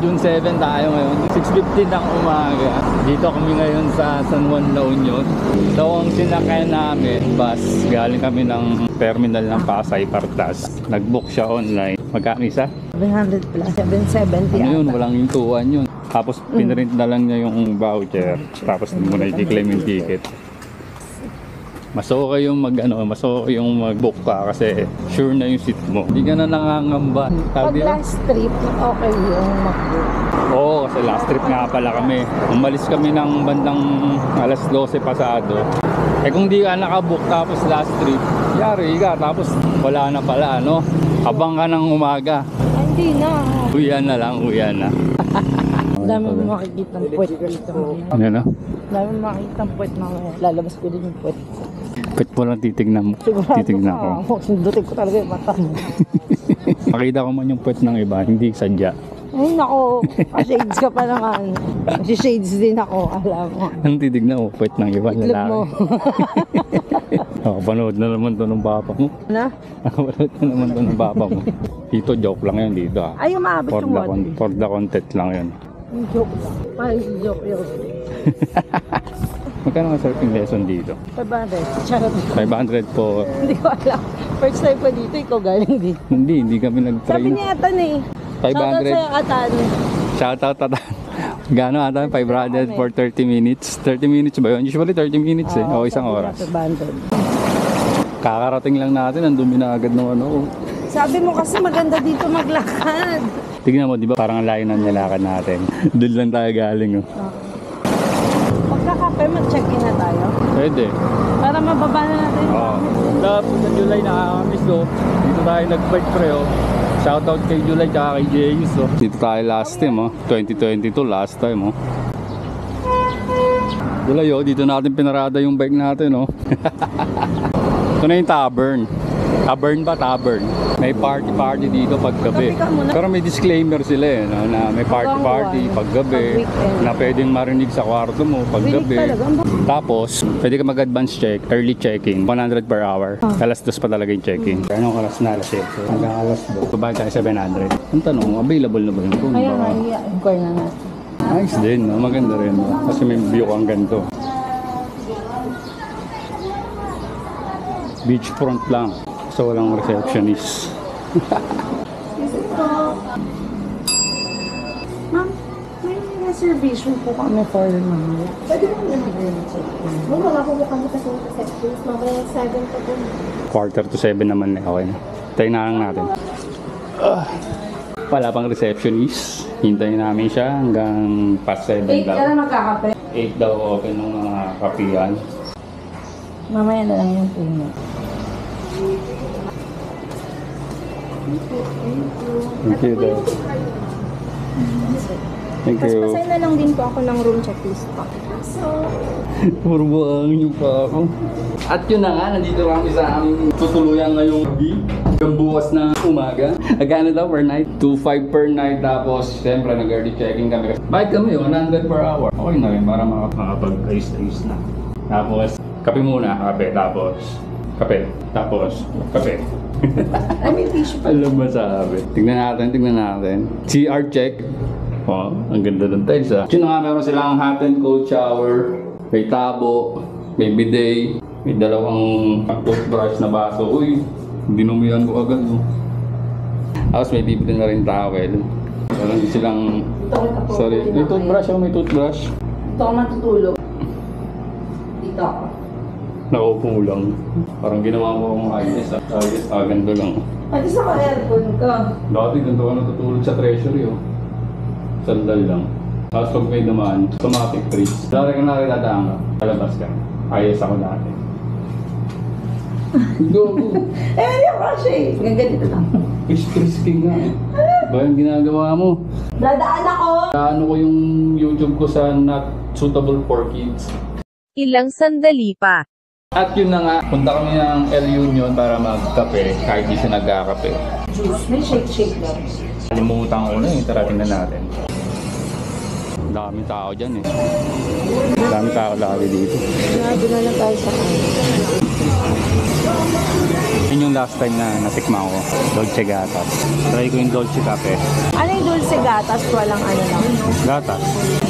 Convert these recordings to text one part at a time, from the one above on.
June 7 tayo ngayon, 6:15 ng umaga. Dito kami ngayon sa San Juan, La Union. So ang sinakayan namin, bus, galing kami ng terminal ng Pasay Partas. Nag-book siya online. Magkano isa? 700 plus, 770 ano yun, walang hintuan yun. Tapos pinrint na lang niya yung voucher. Tapos mo na i-claim yung ticket. Mas okay yung mag-book ka kasi sure na yung seat mo. Hindi ka na nangangamba. Pag last trip, okay yung mag-book. Oo, kasi last trip nga pala kami. Umalis kami ng bandang alas 12 pasado. Eh kung di ka nakabook tapos last trip, yari ka. Tapos wala na pala, ano? Abang ka ng umaga. Hindi na. Uyan na lang, uyan na. Ang dami mo makikita ng puwet dito. Ano na? Ang dami mo makikita ng puwet mamaya. Lalabas ko din yung puwet. Pwet mo lang titignan mo. Sigurado titignan ko. Sundutin ko talaga yung mata mo. Makita ko man yung puwet ng iba, hindi sadya. Ay nako, shades ka pa naman. Kasi shades din ako, alam mo. Ang titignan mo, puwet ng iba, Itlog lalaki. mo. Panood na naman to ng papa mo. Na? Panood na naman to ng papa mo. Dito, joke lang yun dito ah. Ay, umabot yung one. For the content lang yun. Yung joke lang. Parang joke yun. Magkano nga surfing lesson dito? 500. Charot. 500 po. Hindi ko alam. First time ko dito, ikaw galing dito. Hindi kami nag-try. Sabi ni Atan eh. 500. Shoutout sa'yo, Atan. Shoutout Atan. Gano'n Atan? 500 for 30 minutes. 30 minutes ba yun? Usually 30 minutes eh. O isang oras. 500. Kakarating lang natin. Ang dumi na agad ng ano. Sabi mo kasi maganda dito maglakad. Tignan mo, di ba? Parang ang layo ng nilakad natin. Doon lang tayo galing. Oh. Pagkakape, mag-check-in na tayo. Pwede. Para mababa na natin. Tapos sa July nakakamiss ko. Dito tayo nag-bike pre oh. Shoutout kay July tsaka kay Jeyus oh. Dito tayo last time oh. 2022 last time oh. July oh, dito natin pinarada yung bike natin oh. Ito na yung tavern. Tavern. May party dito paggabi. Pero may disclaimer sila eh, no, na may party paggabi, na pwedeng marinig sa kwarto mo paggabi. Tapos, pwede ka mag-advance check, early check-in, 100 per hour. Alas 2 pa talaga yung check-in. Anong oras na alas 7? Hanggang alas 2. Babayad tayo 700. Ang tanong, available na ba yun? Kaya nga, i-inquire na natin. Nice din, no? Maganda rin. No? Kasi may view kang ganito. Beachfront lang. So walang receptionist. Ma'am, may reservation po kami for mamaya. Pwede mo nilagay ng check-in? Wala po kami kasi yung receptionist. Mamaya 7 pa po. 6:45 naman eh. Okay na. Tayo na lang natin. Wala pang receptionist. Hintayin namin siya hanggang past 7 8 daw. ka na magkakape. 8 daw open ng mga kapihan. Mamaya na lang yung payment. Thank you daw. Thank Tapos you. pasay na lang din po ako ng room checklist pa. So, Puro buhangin pa ako. At yun na nga, nandito kami sa aming tutuluyan ngayong gabi. Hanggang bukas na umaga. Agana daw per night? 2.5 per night. Tapos, siyempre, nag-early checking kami. Bakit kami? 100 per hour. Okay na rin para makapag-ayos-ayos na. Tapos, kape muna. Kape. Tapos, kape. Tapos, kape. Ay, may tissue pa. Alam mo sabi. Tignan natin. CR check. Oh, ang ganda ng tiles ah. Yun nga, meron silang hot and cold shower. May tabo. May bidet. May dalawang toothbrush na baso. Uy, dinumihan ko agad. Oh. Tapos may bibili na rin towel. Meron silang... Sorry, may toothbrush oh, may toothbrush. Ito ako matutulog. Dito ako. Nakaupo lang. Parang ginawa mo akong ayos ah. Ganito lang. Pati sa aircon ka. Dati ganito ka natutulog sa treasury oh. Sandal lang. Tapos pag may dumaan, automatic freeze. Dati ka nakitadaan ka, palabas ka. Ayos ako dati. Go! Hindi ako kasi. Ganito lang. Freeze king nga eh. Ba yung ginagawa mo? Dadaan ako! Ano ko yung YouTube ko sa not suitable for kids. Ilang sandali pa. At yun na nga, punta kami ng El Union para magkape kahit di siya nagkakape. Juice. May shake lang. Kalimutan ko na eh, tara tingnan natin. Dami tao dyan eh. Dami tao lagi dito. Doon na lang tayo sa Yun yung last time na natikman ko, Dolce Gatas. Try ko yung Dolce Cafe. Ano yung dulce gatas? Walang ano lang. Gatas.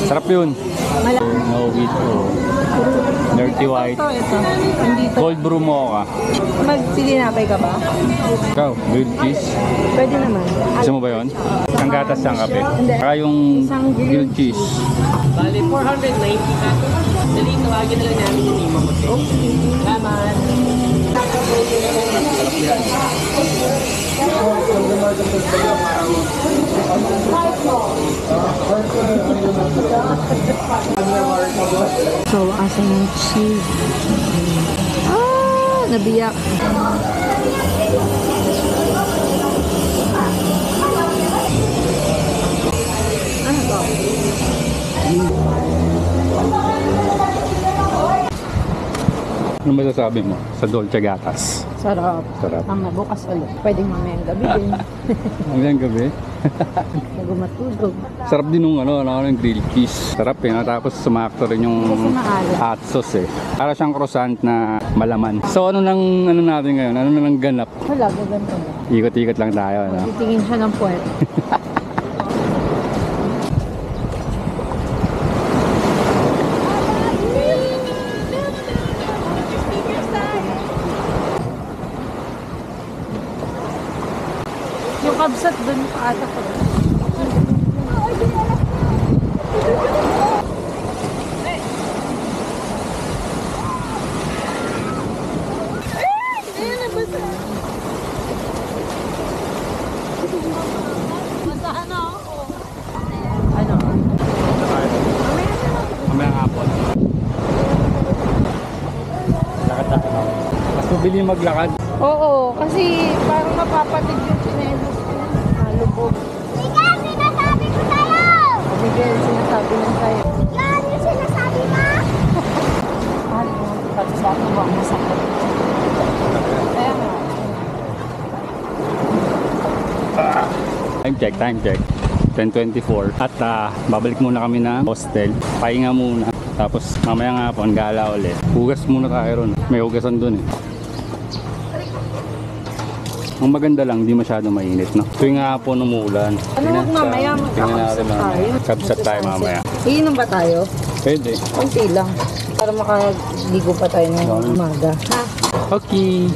Sarap yun. No wheat o dirty white. Ito. Andito. Cold brew mocha. Magsilinapay ka ba? Ikaw, grilled cheese. Pwede naman. Gusto mo ba yun? Isang gatas, isang kape. Saka yung grilled cheese. Bali, 490 ka. Dali, tawagin na lang namin yung lima mo. Okay. Salamat. So, asan yung cheese? Ah, nabiyak. Ano to? Ano masasabi mo sa Dolce Gatas? Sarap. Sarap. Tama, bukas ulit. Pwedeng mamayang gabi din. Hanggang gabi. Bago matulog. Sarap din nung yung grilled cheese. Sarap eh. Tapos sumakto rin yung Kasi maalat. hot sauce eh. Para siyang croissant na malaman. So ano natin ngayon? Ano na lang ganap? Wala, gaganto na. Ikot-ikot lang tayo. Ano? Titingin siya ng puwet. Yung kabsat dun pa ata ko. Ano? Mamayang hapon. Lakad-lakad ako. Mas mabili maglakad. Oo, kasi parang mapapatig yung chinelos ko. Malubog. Miguel, sinasabi ko sa'yo! Miguel, sinasabi niya sa'yo. Yan yung sinasabi mo! Mahal mo, tapos bakit mo ang masakit? Kaya nga. Time check. 10:24. At babalik muna kami na hostel. Pahinga muna. Tapos mamaya nga po, gala ulit. Hugas muna tayo ron. May hugasan dun eh. Ang maganda lang, di masyado mainit, no? Tuwing nga po umuulan. Ano wag mamaya, Tingnan natin magkakabsat mamaya. tayo. Kabsat tayo mamaya. Iinom ba tayo? Pwede. Kunti lang. Para makaligo pa tayo ng umaga. Ha? Okay.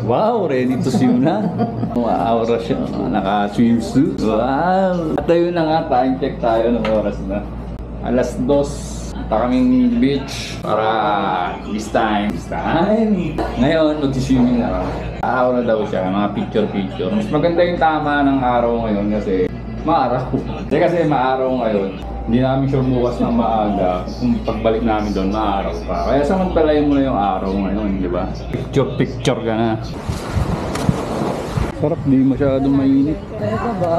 Wow, ready to swim na. Aura siya. Naka-swimsuit. Wow. At ayun na nga, time check tayo ng oras na. 2:00. Punta kaming beach para this time. Ngayon, mag-swimming na kami. Araw na daw siya, mga picture. Mas maganda yung tama ng araw ngayon kasi maaraw. Kasi maaraw ngayon. Hindi namin sure bukas ng maaga. Kung pagbalik namin doon, maaraw pa. Kaya samantalayin mo na yung araw ngayon, di ba? Picture ka na. Sarap, di masyadong mainit. Talaga ba?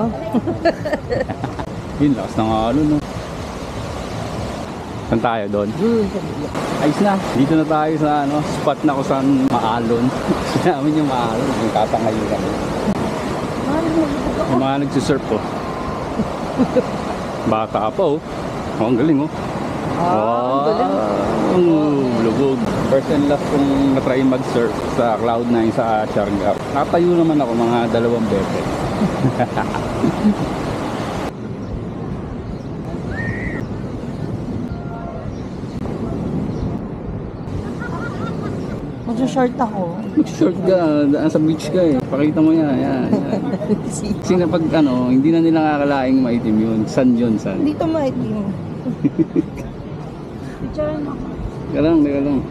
Yun, lakas ng halo, no? Saan tayo doon? Ayos na. Dito na tayo sa spot na kung saan maalon. Gusto namin yung maalon. Yung katangayin kami. Yung mga nagsisurf po. Bata pa oh. Oh, ang galing oh. Ang galing. Lubog. First and last kong natry mag-surf sa Cloud9 sa Siargao. Nakatayo naman ako mga 2 beses. Mag-short ako. Mag-short ka, daan sa beach ka eh. Pakita mo yan. Kasi na pag hindi na nila kakalaing maitim yun. San yun, san? Dito maitim. Picturean mo. Teka lang.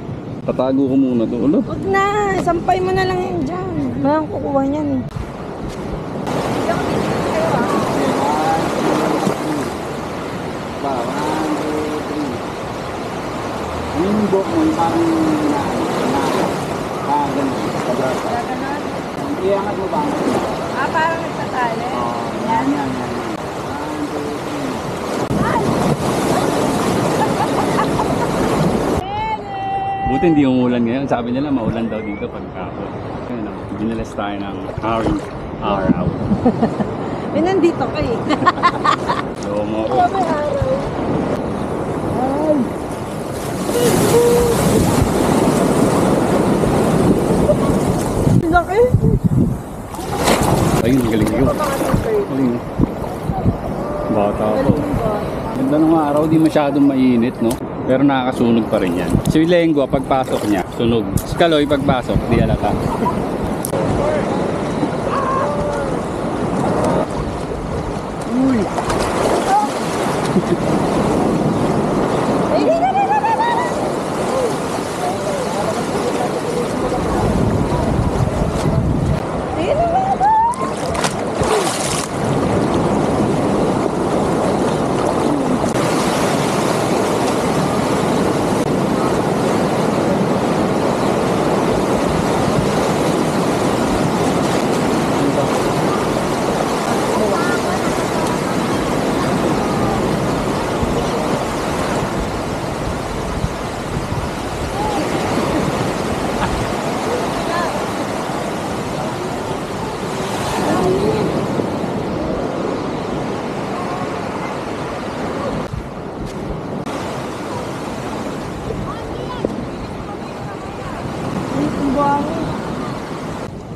Tatago ko muna to. Ulo. Huwag na! Sampay mo na lang yan dyan. Walang kukuha niyan eh. pa. 1, 2, 3. Yung buhok mo, yung parang ganun. Kabras. Ganon. Iangat mo ba? Parang nagtatali. Yan. 1, 2, 3. Buti hindi umulan ngayon. Sabi nila maulan daw dito pagkapon. Ayun, binalas tayo ng orange araw. Nandito ka eh. So, mo ako. May araw. Laki. Ayun, galing yun. Galing. Bata po. Ganda ng araw, di masyadong mainit, no? Pero nakakasunog pa rin yan. Si Lengua, pagpasok niya, sunog. Si Kaloy, pagpasok, di alata. Uy!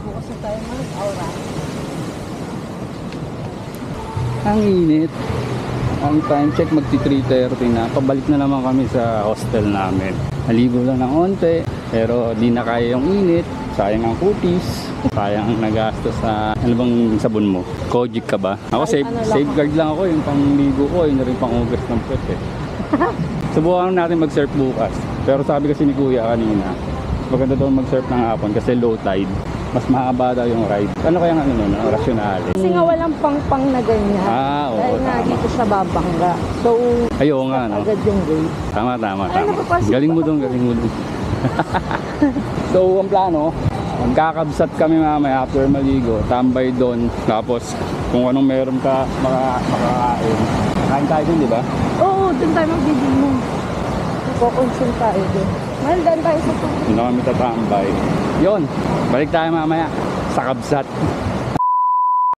Bukas na tayo mga aura. Ang init. Ang time check magti 3:30 na. Pabalik na naman kami sa hostel namin. Naligo lang ng onte. Pero di na kaya yung init. Sayang ang kutis. Sayang ang nagastos sa... Ano bang sabon mo? Kojic ka ba? Ako safeguard lang ako. Yung pangligo ko. Yun na rin pang-ugas ng puwet eh. Subukan natin mag-surf bukas. Pero sabi kasi ni Kuya kanina, maganda daw mag-surf ng hapon kasi low tide. Mas mahaba daw yung ride. Ano kaya nga ano, rasyonale? Kasi nga walang pang-pang na ganyan. Oo, Dahil nga tama. dito siya babangga. So, Ayaw nga, no? agad yung gate. Tama. Ay, napapasok Galing mo pa. doon, galing mo doon. So, ang plano, magkakabsat kami mamaya after maligo. Tambay doon. Tapos, kung anong meron ka makakain. Kain tayo dun, di ba? Oo, dun tayo magbibig mo. Iko-consume tayo dun. Mahal, daan tayo sa tubig. Doon na kami tatambay. Yun, balik tayo mamaya sa kabsat.